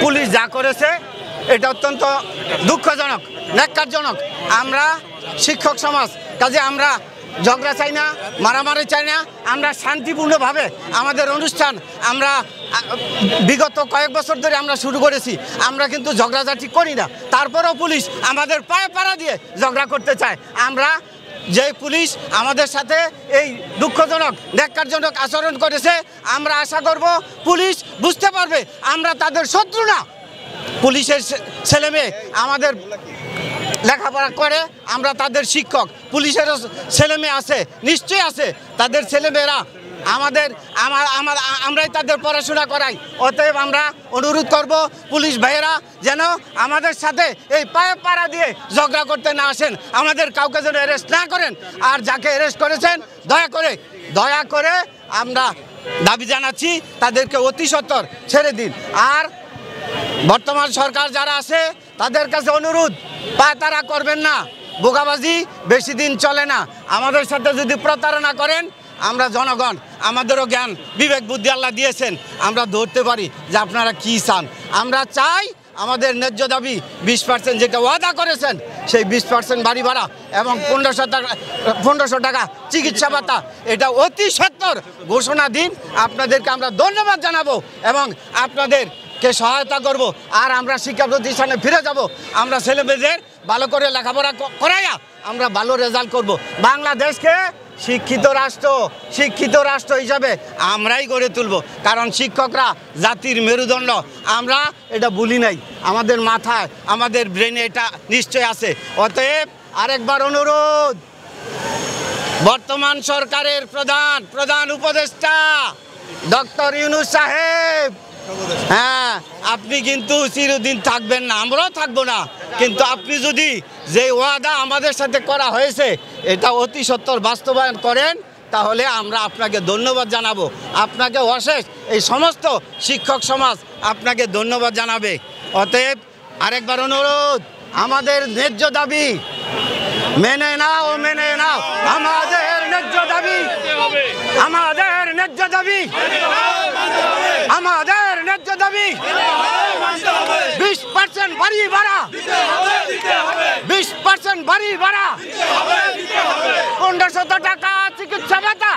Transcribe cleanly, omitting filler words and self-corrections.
Police যা করেছে এটা অত্যন্ত দুঃখজনক, ন্যাক্কারজনক। আমরা শিক্ষক সমাজ, কাজে আমরা ঝগড়া চাই না, মারামারি চাই না। আমরা শান্তিপূর্ণভাবে আমাদের অনুষ্ঠান আমরা বিগত কয়েক বছর ধরে আমরা শুরু করেছি। আমরা কিন্তু ঝগড়াঝাটি করি না, তারপরেও পুলিশ আমাদের পায়ে পাড়া দিয়ে ঝগড়া করতে চায়। আমরা যে পুলিশ আমাদের সাথে এই দুঃখজনক ন্যাক্কারজনক আচরণ করেছে, আমরা আশা করব পুলিশ বুঝতে পারবে আমরা তাদের শত্রু না। পুলিশের ছেলে মেয়ে আমাদের লেখাপড়া করে, আমরা তাদের শিক্ষক। পুলিশেরও ছেলে মেয়ে আছে, নিশ্চয়ই আছে, তাদের ছেলেমেয়েরা আমরাই তাদের পড়াশোনা করাই। অতএব আমরা অনুরোধ করব পুলিশ ভাইয়েরা যেন আমাদের সাথে এই পায়ে পাড়া দিয়ে ঝগড়া করতে না আসেন, আমাদের কাউকে যেন অ্যারেস্ট না করেন। আর যাকে অ্যারেস্ট করেছেন দয়া করে আমরা দাবি জানাচ্ছি তাদেরকে অতি সত্বর ছেড়ে দিন। আর বর্তমান সরকার যারা আছে তাদের কাছে অনুরোধ, পায়তারা করবেন না, বোকাবাজি বেশি দিন চলে না। আমাদের সাথে যদি প্রতারণা করেন, আমরা জনগণ, আমাদেরও জ্ঞান বিবেক বুদ্ধি আল্লাহ দিয়েছেন, আমরা ধরতে পারি যে আপনারা কি চান। আমরা চাই আমাদের ন্যায্য দাবি 20% যেটা ওয়াদা করেছেন, সেই 20% বাড়ি ভাড়া এবং 1500 টাকা চিকিৎসা ভাতা, এটা অতি সত্বর ঘোষণা দিন। আপনাদেরকে আমরা ধন্যবাদ জানাবো এবং আপনাদেরকে সহায়তা করব। আর আমরা শিক্ষা প্রতিষ্ঠানে ফিরে যাব। আমরা ছেলেমেয়েদের ভালো করে লেখাপড়া করাইয়া আমরা ভালো রেজাল্ট করব। বাংলাদেশকে শিক্ষিত রাষ্ট্র হিসাবে আমরাই গড়ে তুলব। কারণ শিক্ষকরা জাতির মেরুদণ্ড, আমরা এটা ভুলি নাই, আমাদের মাথায় আমাদের ব্রেনে এটা নিশ্চয় আছে। অতএব আরেকবার অনুরোধ, বর্তমান সরকারের প্রধান উপদেষ্টা ডক্টর ইউনূস সাহেব, হ্যাঁ, আপনি কিন্তু চিরদিন থাকবেন না, আমরাও থাকবো না, কিন্তু আপনি যদি যে ওয়াদা আমাদের সাথে করা হয়েছে এটা অতি সত্বর বাস্তবায়ন করেন, তাহলে আমরা আপনাকে ধন্যবাদ জানাবো। আপনাকে অশেষ এই সমস্ত শিক্ষক সমাজ আপনাকে ধন্যবাদ জানাবে। অতএব আরেকবার অনুরোধ, আমাদের ন্যায্য দাবি মেনে নাও, আমাদের ন্যায্য দাবি, আমাদের ন্যায্য দাবি, আমাদের ন্যায্য দাবি 20% বাড়ি ভাড়া, 20% বাড়ি ভাড়া, 1500 টাকা চিকিৎসা ভাতা।